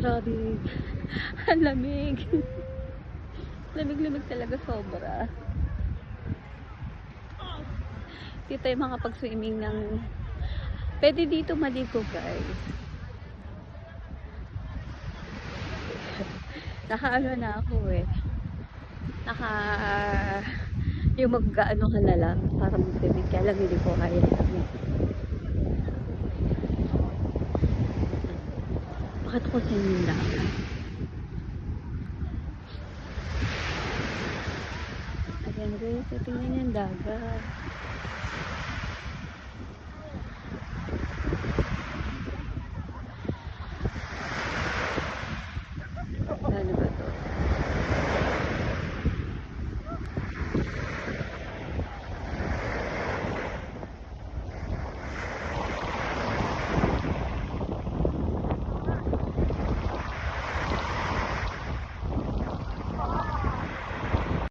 Grabe. Ang lamig. Lamig-lamig talaga sobra. Dito tayo makapag-swimming ng... Pwede dito maligo, guys. Naka-ano na ako eh. Yung mag-ano ka na lang para mag-swimming. Kaya lang hindi ko kaya namin. Bakit ko swimming lang? Ayan guys, tingnan yung dagat.